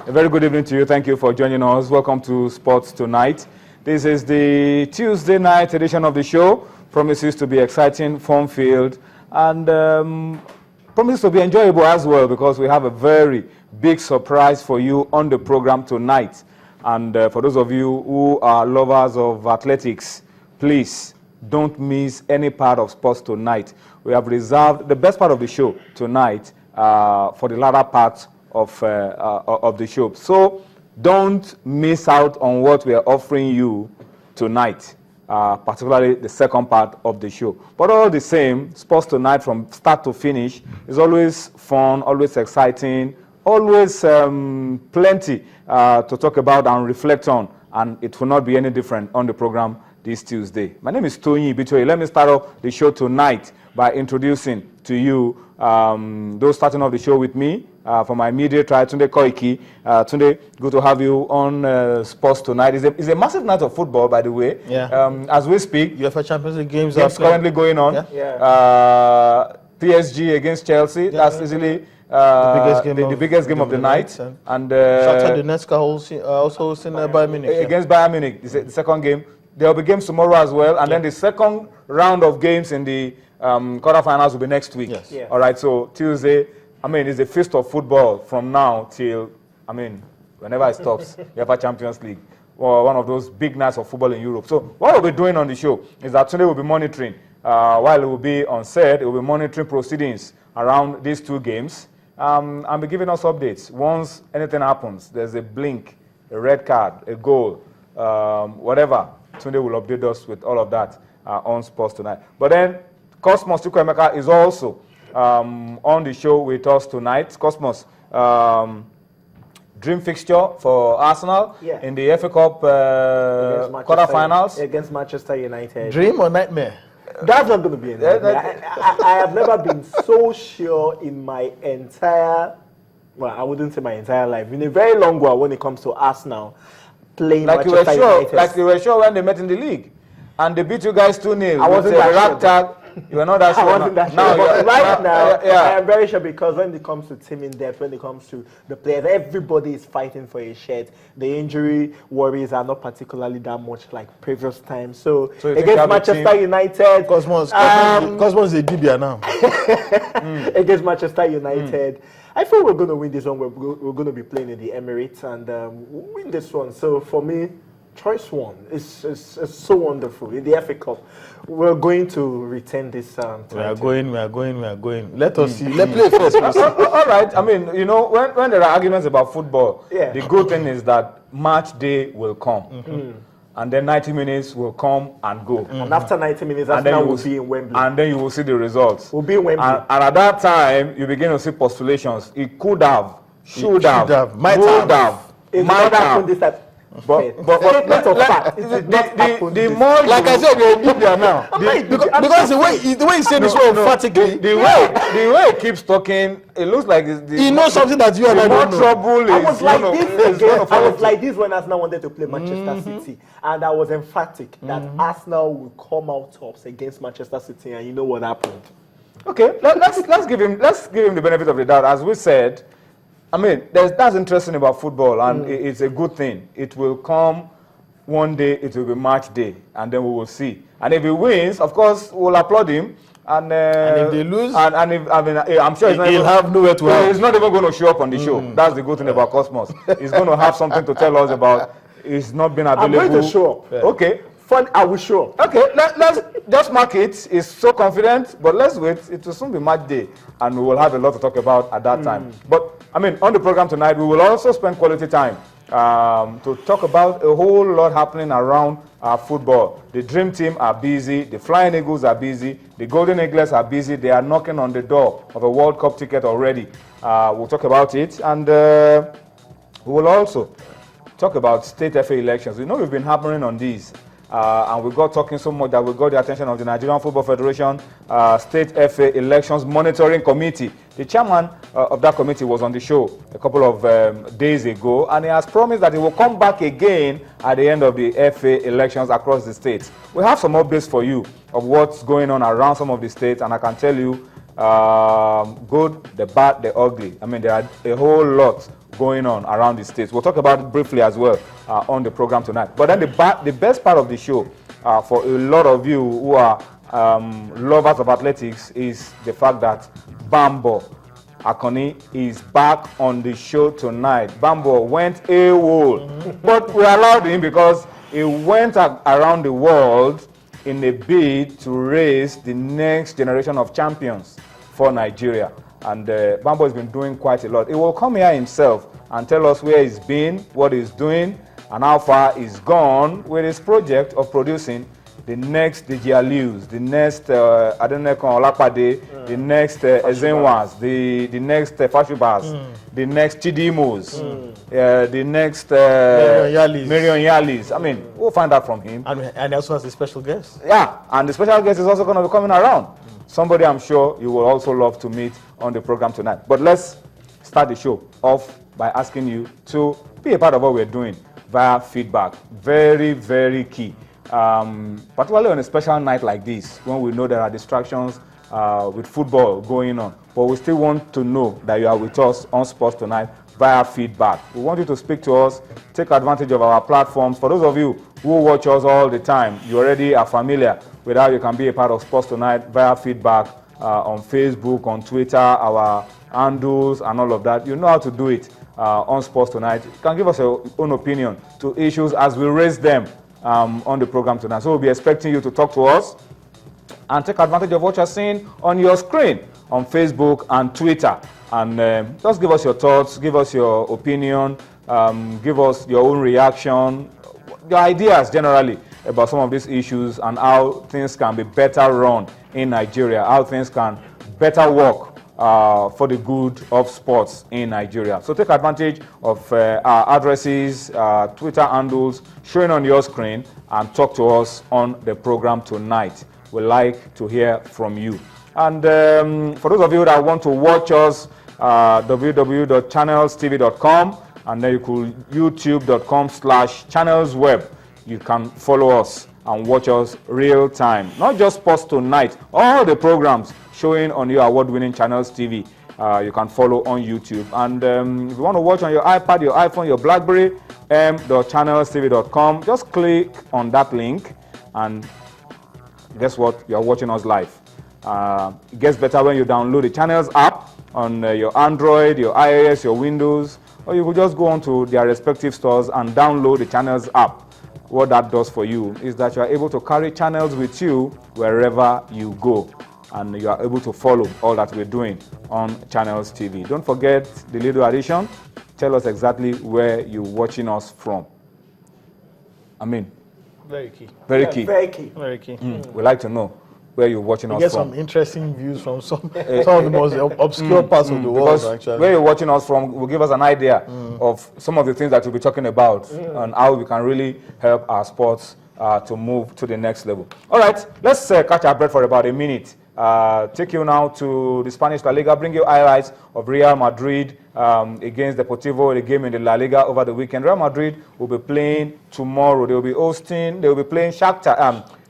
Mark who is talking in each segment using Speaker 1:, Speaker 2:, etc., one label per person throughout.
Speaker 1: A very good evening to you. Thank you for joining us. Welcome to Sports Tonight. This is the Tuesday night edition of the show. Promises to be exciting, fun-filled, and promises to be enjoyable as well, because we have a very big surprise for you on the program tonight. And for those of you who are lovers of athletics, please don't miss any part of Sports Tonight. We have reserved the best part of the show tonight for the latter part of the show. So don't miss out on what we are offering you tonight, particularly the second part of the show. But all the same, Sports Tonight from start to finish is always fun, always exciting, always plenty to talk about and reflect on, and it will not be any different on the program this Tuesday. My name is Tony Bitoye. Let me start off the show tonight by introducing to you those starting off the show with me for my immediate right, Tunde Koiki. Tunde, good to have you on Sports Tonight. It's a massive night of football, by the way.
Speaker 2: Yeah.
Speaker 1: As we speak,
Speaker 2: UEFA Champions League games
Speaker 1: are currently going on.
Speaker 2: Yeah.
Speaker 1: PSG against Chelsea.
Speaker 2: Yeah.
Speaker 1: That's easily the biggest game of the night. And
Speaker 2: Shakhtar Donetsk also hosting Bayern Munich.
Speaker 1: Against Bayern Munich, the second game. There will be games tomorrow as well, and then the second round of games in the quarterfinals will be next week.
Speaker 2: Yes.
Speaker 1: Yeah. All right, so Tuesday, it's a feast of football from now till, whenever it stops, UEFA Champions League, or one of those big nights of football in Europe. So what we'll be doing on the show is that today we'll be monitoring, while it will be on set, it will be monitoring proceedings around these two games, and be giving us updates. Once anything happens, there's a blink, a red card, a goal, whatever, Tunde will update us with all of that on Sports Tonight. But then, Cosmos Chukwuemeka is also on the show with us tonight. Cosmos, dream fixture for Arsenal in the FA Cup quarterfinals
Speaker 3: against Manchester United.
Speaker 2: Dream or nightmare?
Speaker 3: That's not going to be a nightmare. I have never been so sure in my entire, well, I wouldn't say my entire life, in a very long while when it comes to Arsenal playing Manchester United.
Speaker 1: Like you were sure when they met in the league. And they beat you guys 2-0.
Speaker 3: I wasn't that sure.
Speaker 1: You were not that sure.
Speaker 3: I wasn't that sure. But right now, I am very sure, because when it comes to team in depth, when it comes to the players, everybody is fighting for a shirt. The injury worries are not particularly that much like previous times. So against Manchester United,
Speaker 2: Cosmos is a Dibia now.
Speaker 3: Against Manchester United, I feel we're going to win this one. We're going to be playing in the Emirates and win this one. So for me, choice one is so wonderful. In the FA Cup, we're going to retain this.
Speaker 2: We are going. Let us see. Let's play first.
Speaker 1: All right. When there are arguments about football, the good thing is that match day will come. And then 90 minutes will come and go.
Speaker 3: And after 90 minutes, Arsenal will be in Wembley.
Speaker 1: And then you will see the results.
Speaker 3: We'll be in Wembley.
Speaker 1: And at that time, you begin to see postulations. It could have, should have, might have. But the more,
Speaker 2: like I said, we're Libya now. Because the way you say this word emphatically,
Speaker 1: the way it keeps talking, it looks like
Speaker 2: he knows something that you and I don't know.
Speaker 1: Trouble is,
Speaker 3: I was like this when Arsenal wanted to play Manchester City, and I was emphatic that Arsenal will come out tops against Manchester City, and you know what happened.
Speaker 1: Okay, let's give him the benefit of the doubt. As we said, that's interesting about football, and it's a good thing. It will come one day, it will be match day, and then we will see. And if he wins, of course, we'll applaud him. And
Speaker 2: if they lose,
Speaker 1: I'm sure
Speaker 2: he'll have nowhere to go.
Speaker 1: He's not even going to show up on the show. That's the good thing about Cosmos. He's going to have something to tell us about. He's not been available.
Speaker 3: I'm going to show up.
Speaker 1: Okay.
Speaker 3: Fun, I will show up.
Speaker 1: Okay, let's just mark it. He's so confident, but let's wait. It will soon be match day, and we will have a lot to talk about at that time. But on the program tonight, we will also spend quality time to talk about a whole lot happening around football. The Dream Team are busy. The Flying Eagles are busy. The Golden Eagles are busy. They are knocking on the door of a World Cup ticket already. We'll talk about it, and we will also talk about state FA elections. We've been hammering on these. And we got talking so much that we got the attention of the Nigerian Football Federation State FA Elections Monitoring Committee. The chairman of that committee was on the show a couple of days ago, and he has promised that he will come back again at the end of the FA elections across the states. We have some updates for you of what's going on around some of the states, and I can tell you good, the bad, the ugly. There are a whole lot going on around the States. We'll talk about it briefly as well on the program tonight. But then the best part of the show for a lot of you who are lovers of athletics is the fact that Bambo Akoni is back on the show tonight. Bambo went AWOL, but we allowed him because he went around the world in a bid to raise the next generation of champions for Nigeria. And Bambo has been doing quite a lot. He will come here himself and tell us where he's been, what he's doing, and how far he's gone with his project of producing the next Dejialius, the next Adenekon Olapade, the next Ezenwas, the next Fashubas, the next Chidimos, the next Marion Yalis. I mean, we'll find out from him.
Speaker 2: And he also has a special guest.
Speaker 1: Yeah, and the special guest is also going to be coming around. Somebody I'm sure you will also love to meet on the program tonight. But let's start the show off by asking you to be a part of what we're doing via feedback. Very, very key. Particularly on a special night like this, when we know there are distractions with football going on, but we still want to know that you are with us on Sports Tonight via feedback. We want you to speak to us, take advantage of our platforms. For those of you who watch us all the time, you already are familiar with how you can be a part of Sports Tonight via feedback on Facebook, on Twitter, our handles and all of that. You know how to do it on Sports Tonight. You can give us your own opinion to issues as we raise them on the program tonight. So we'll be expecting you to talk to us and take advantage of what you're seeing on your screen on Facebook and Twitter. And just give us your thoughts, give us your opinion, give us your own reaction, your ideas generally about some of these issues and how things can be better run in Nigeria, how things can better work for the good of sports in Nigeria. So take advantage of our addresses, Twitter handles showing on your screen and talk to us on the program tonight. We'd like to hear from you. And for those of you that want to watch us, www.channelstv.com, and then you could youtube.com/channelsweb. You can follow us and watch us real time. Not just Sports Tonight, all the programs showing on your award-winning Channels TV. You can follow on YouTube. And if you want to watch on your iPad, your iPhone, your BlackBerry, m.channelstv.com, just click on that link and guess what? You're watching us live. It gets better when you download the Channels app on your Android, your iOS, your Windows, or you could just go onto their respective stores and download the Channels app. What that does for you is that you are able to carry channels with you wherever you go, and you are able to follow all that we're doing on Channels TV. Don't forget the little addition. Tell us exactly where you're watching us from. I mean,
Speaker 2: Very key.
Speaker 1: very key.
Speaker 3: Very key.
Speaker 2: Very key.
Speaker 1: We'd like to know where you're watching
Speaker 2: You
Speaker 1: us
Speaker 2: get
Speaker 1: from.
Speaker 2: some interesting views from some of the most obscure parts of the world,
Speaker 1: Because
Speaker 2: actually.
Speaker 1: where you're watching us from will give us an idea of some of the things that we'll be talking about and how we can really help our sports to move to the next level. All right, let's catch our breath for about a minute. Take you now to the Spanish La Liga, bring you highlights of Real Madrid against Deportivo, the game in the La Liga over the weekend. Real Madrid will be playing tomorrow. They will be hosting, they will be playing Shakhtar,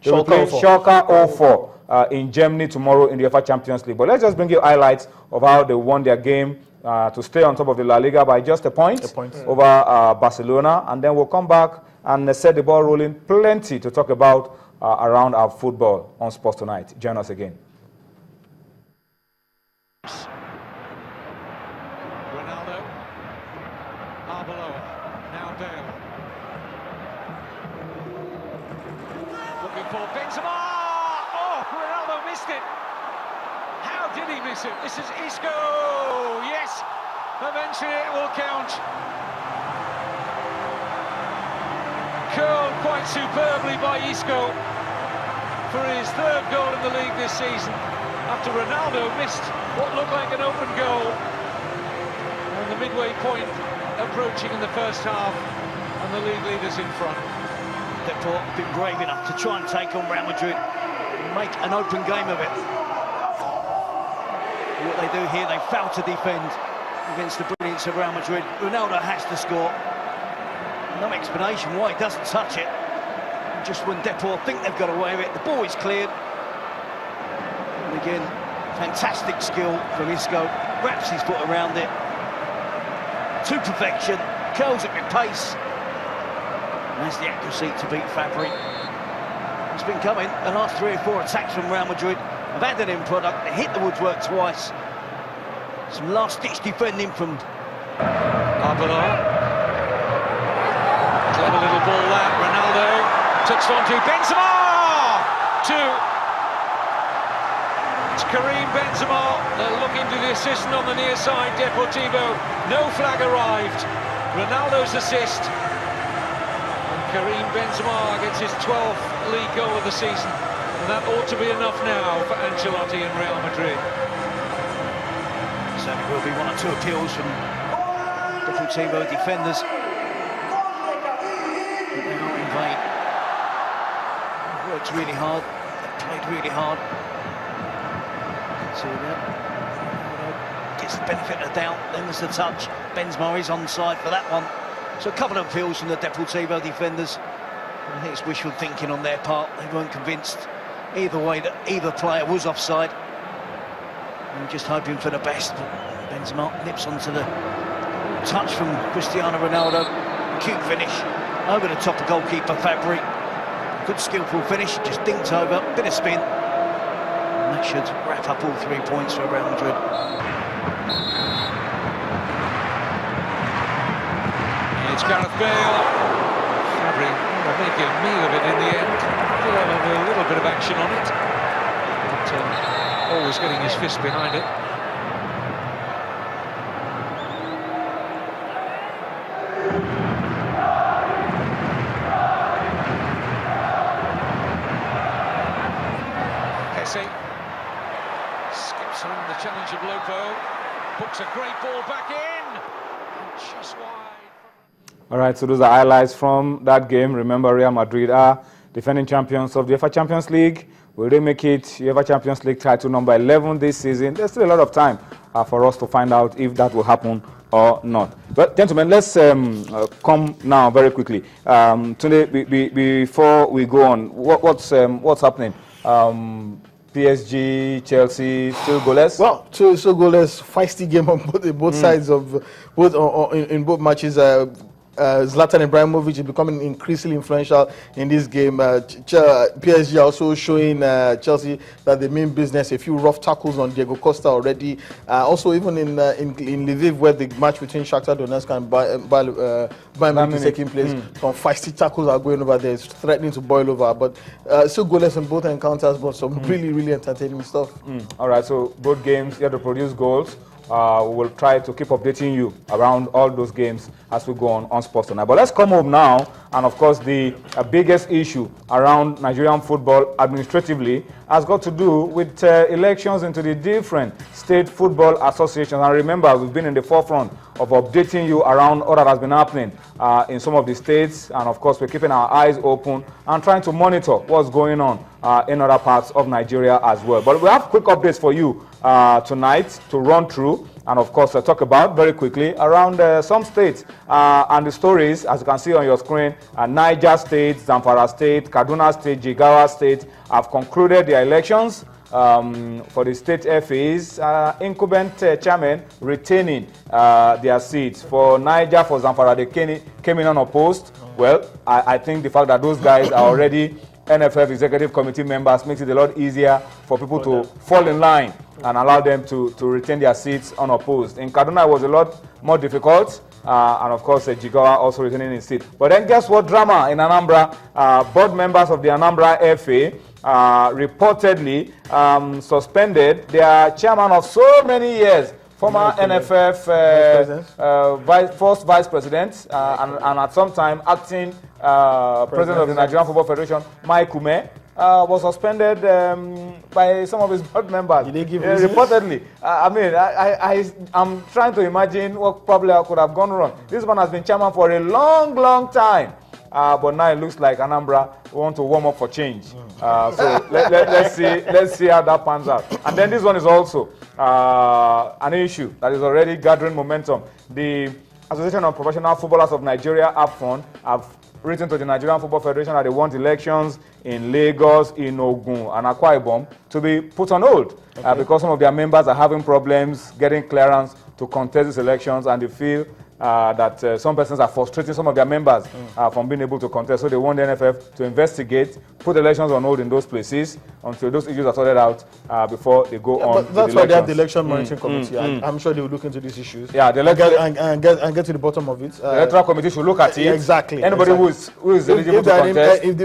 Speaker 1: they will be playing Schalke 04 in Germany tomorrow in the UEFA Champions League. But let's just bring you highlights of how they won their game to stay on top of the La Liga by just a point over Barcelona. And then we'll come back and set the ball rolling. Plenty to talk about around our football on Sports Tonight. Join us again.
Speaker 4: Ronaldo, Arbeloa, now Dale. Looking for Benzema! Oh, Ronaldo missed it! How did he miss it? This is Isco! Yes! Eventually it will count. Curled quite superbly by Isco for his third goal in the league this season, after Ronaldo missed what looked like an open goal on the midway point, approaching in the first half, and the league leaders in front.
Speaker 5: They've been brave enough to try and take on Real Madrid and make an open game of it. What they do here, they fail to defend against the brilliance of Real Madrid. Ronaldo has to score. No explanation why he doesn't touch it. And just when Depor think they've got away with it, the ball is cleared. And again, fantastic skill from Isco. Wraps his foot around it. to perfection, curls it with pace. That's the accuracy to beat Fabry. It's been coming. The last 3 or 4 attacks from Real Madrid have had an end product. They hit the woodwork twice. Some last-ditch defending from
Speaker 4: Arbeloa. Clever little ball that. Ronaldo touched onto Benzema! It's Karim Benzema. They're looking to the assistant on the near side, Deportivo. No flag arrived. Ronaldo's assist. And Karim Benzema gets his 12th league goal of the season. And that ought to be enough now for Ancelotti and Real Madrid.
Speaker 5: Certainly will be 1 or 2 appeals from Deportivo defenders. But they are in vain. They've worked really hard. They've played really hard. So gets the benefit of the doubt. Then there's the touch. Benzema is onside for that one. So a couple of appeals from the Deportivo defenders. I think it's wishful thinking on their part. They weren't convinced either way that either player was offside. I'm just hoping for the best, but Benzema nips onto the touch from Cristiano Ronaldo. Cute finish over the top of goalkeeper Fabry. Good skillful finish, just dinked over, bit of spin. And that should wrap up all 3 points for Real Madrid.
Speaker 4: It's Gareth Bale. Fabry making a meal of it in the end. Did have a little bit of action on it. But, always getting his fist behind it. Kessie skips on the challenge of Lopo, books a great ball back in, and just wide.
Speaker 1: All right, so those are highlights from that game. Remember, Real Madrid are defending champions of the UEFA Champions League. Will they make it UEFA Champions League title number 11 this season? There's still a lot of time for us to find out if that will happen or not. But gentlemen, let's come now very quickly. Today, before we go on, what's happening? PSG, Chelsea, still goalless?
Speaker 2: Well, so goalless, feisty game on both sides of in both matches. Zlatan Ibrahimovic is becoming increasingly influential in this game. PSG also showing Chelsea that they mean business. A few rough tackles on Diego Costa already. Also, even in Lviv, where the match between Shakhtar Donetsk and Bayern Munich is taking place, some feisty tackles are going over there. It's threatening to boil over. But still goalless in both encounters, but some really entertaining stuff.
Speaker 1: All right, so both games, you have to produce goals. We will try to keep updating you around all those games as we go on Sports Tonight. But let's come home now, and of course the biggest issue around Nigerian football administratively has got to do with elections into the different state football associations. And remember, we've been in the forefront of updating you around all that has been happening in some of the states, and of course we're keeping our eyes open and trying to monitor what's going on in other parts of Nigeria as well. But we have quick updates for you tonight to run through, and of course talk about very quickly around some states and the stories, as you can see on your screen. Niger State, Zamfara State, Kaduna State, Jigawa State have concluded their elections for the state FAs. Incumbent chairman retaining their seats. For Niger, for Zamfara, they came in unopposed. Well, I think the fact that those guys are already NFF executive committee members makes it a lot easier for people to fall in line and allow them to retain their seats unopposed. In Kaduna, it was a lot more difficult, and of course, Jigawa also retaining his seat. But then guess what drama in Anambra? Board members of the Anambra FA reportedly suspended their chairman of so many years, former NFF first vice president, and at some time acting president of the Nigerian Football Federation, Mike Ume, was suspended by some of his board members.
Speaker 2: Did they give
Speaker 1: reportedly. I'm trying to imagine what probably could have gone wrong. This one has been chairman for a long time. But now it looks like Anambra want to warm up for change. So let's see how that pans out. And then this one is also an issue that is already gathering momentum. The Association of Professional Footballers of Nigeria, AFFON, have written to the Nigerian Football Federation that they want elections in Lagos, in Ogun, and Akwa Ibom to be put on hold because some of their members are having problems getting clearance to contest these elections, and they feel that some persons are frustrating some of their members from being able to contest. So they want the NFF to investigate, put elections on hold in those places until those issues are sorted out before they go on.
Speaker 2: But that's why they have the election monitoring committee. I'm sure they will look into these issues.
Speaker 1: Yeah, the
Speaker 2: get to the bottom of it.
Speaker 1: The electoral committee should look at it.
Speaker 2: Exactly.
Speaker 1: Anybody who is eligible to contest.
Speaker 2: If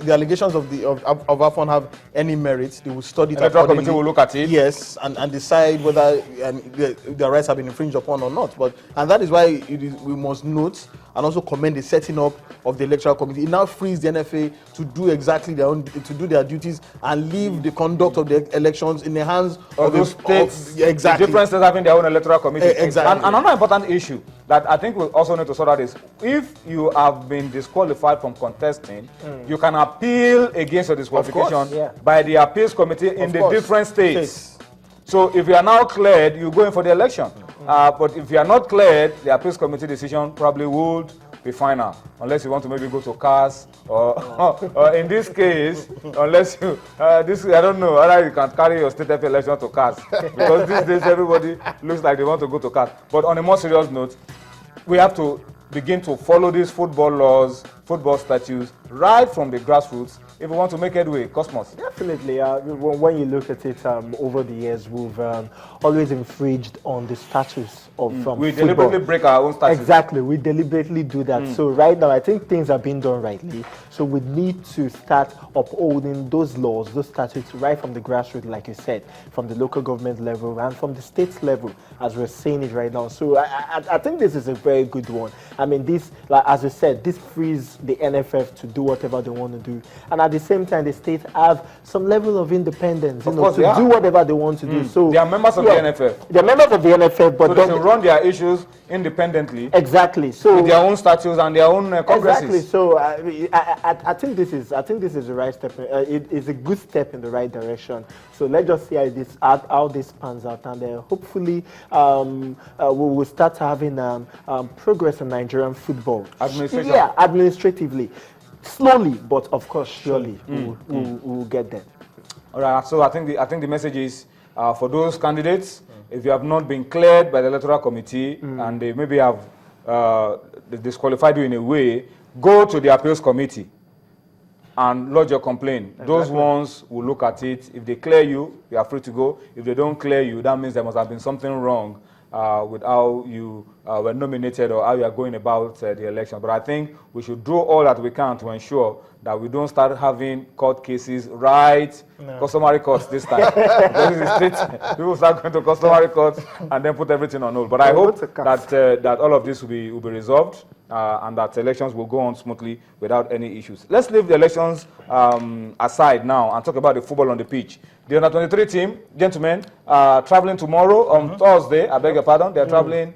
Speaker 2: the allegations of Afon have any merit, they will study it.
Speaker 1: The electoral committee will look at it.
Speaker 2: Yes, and decide whether their rights have been infringed upon or not. And that is why we must note and also commend the setting up of the electoral committee. It now frees the NFA to do exactly their duties and leave the conduct of the elections in the hands of
Speaker 1: those states.
Speaker 2: Exactly.
Speaker 1: The different states having their own electoral committee.
Speaker 2: Exactly.
Speaker 1: And another important issue that I think we also need to sort out is if you have been disqualified from contesting, you can appeal against your disqualification by the appeals committee in the different states. So if you are now cleared, you go in for the election. But if you are not cleared, the appeals committee decision probably would be final, unless you want to maybe go to CAS or in this case, unless you I don't know whether you can carry your state FA election to CAS because these days everybody looks like they want to go to CAS. But on a more serious note, we have to begin to follow these football laws, football statutes, right from the grassroots if we want to make headway. Cosmos.
Speaker 3: Definitely. When you look at it over the years, we've always infringed on the status of
Speaker 1: we
Speaker 3: football.
Speaker 1: deliberately break our own status.
Speaker 3: Exactly. We deliberately do that. So right now, I think things are being done rightly. So we need to start upholding those laws, those statutes, right from the grassroots, like you said, from the local government level and from the state level, as we're saying it right now. So I think this is a very good one. I mean, this, like, as you said, this frees the NFF to do whatever they want to do. And at the same time, the states have some level of independence, to do whatever they want to do. So
Speaker 1: they are members of the NFF.
Speaker 3: They're members of the NFF, but
Speaker 1: so they can run their issues independently.
Speaker 3: Exactly. So
Speaker 1: with their own statutes and their own congresses.
Speaker 3: Exactly. So I think this is the right step. It is a good step in the right direction. So let's just see how this pans out, and hopefully we will start having progress in Nigerian football.
Speaker 1: Administration.
Speaker 3: Yeah, administratively. Slowly, but of course, surely we'll get there.
Speaker 1: All right. So I think the message is for those candidates, if you have not been cleared by the electoral committee and they maybe have disqualified you in a way, go to the appeals committee and lodge your complaint. Exactly. Those ones will look at it. If they clear you, you are free to go. If they don't clear you, that means there must have been something wrong with how you were nominated or how you are going about the election. But I think we should do all that we can to ensure that we don't start having court cases customary courts this time. People start going to customary courts and then put everything on hold. But I hope that all of this will be resolved and that elections will go on smoothly without any issues. Let's leave the elections aside now and talk about the football on the pitch. The under-23 team, gentlemen, traveling tomorrow on Thursday. I beg your pardon. They're traveling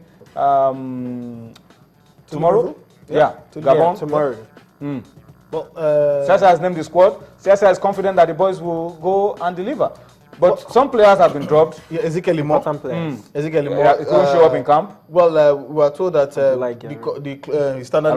Speaker 1: tomorrow. Yeah, to Gabon.
Speaker 3: Tomorrow.
Speaker 2: Well,
Speaker 1: Sasa has named the squad. Sasa is confident that the boys will go and deliver. But some players have been dropped.
Speaker 2: Yeah, Ezekiel Imo. Ezekiel Imo.
Speaker 1: He couldn't show up in camp.
Speaker 2: Well, we were told that the standard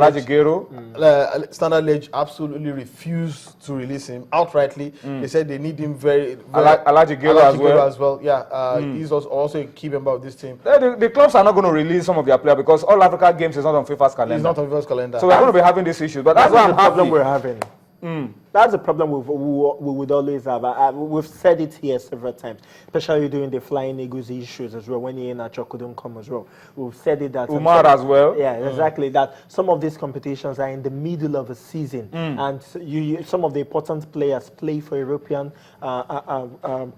Speaker 2: Standard Liège absolutely refused to release him outrightly. They said they need him very
Speaker 1: Alhaji Gero
Speaker 2: as well. Yeah, he's also a key member of this team.
Speaker 1: The clubs are not going to release some of their players because All Africa Games is not on FIFA's calendar.
Speaker 2: It's not on FIFA's calendar.
Speaker 1: So we're going to be having this issue. But that's why I'm happy.
Speaker 3: We're having. That's a problem we would always have. We've said it here several times, especially during the Flying Eagles issues as well, when Ian Acho couldn't come as well. We've said it that...
Speaker 1: Umar as well.
Speaker 3: Yeah, exactly. That some of these competitions are in the middle of a season, and some of the important players play for European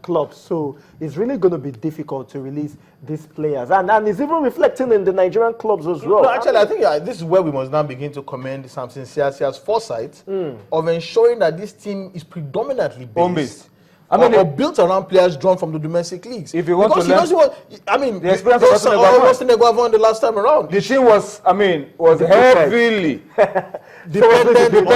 Speaker 3: clubs. So it's really going to be difficult to release these players. And it's even reflecting in the Nigerian clubs as well.
Speaker 2: No, actually, I think this is where we must now begin to commend Samson Siasia's foresight of ensuring that this team is predominantly based or built around players drawn from the domestic leagues.
Speaker 1: If you want
Speaker 2: because
Speaker 1: to learn,
Speaker 2: the experience of Austin Eguavon the last time around.
Speaker 1: The team was heavily dependent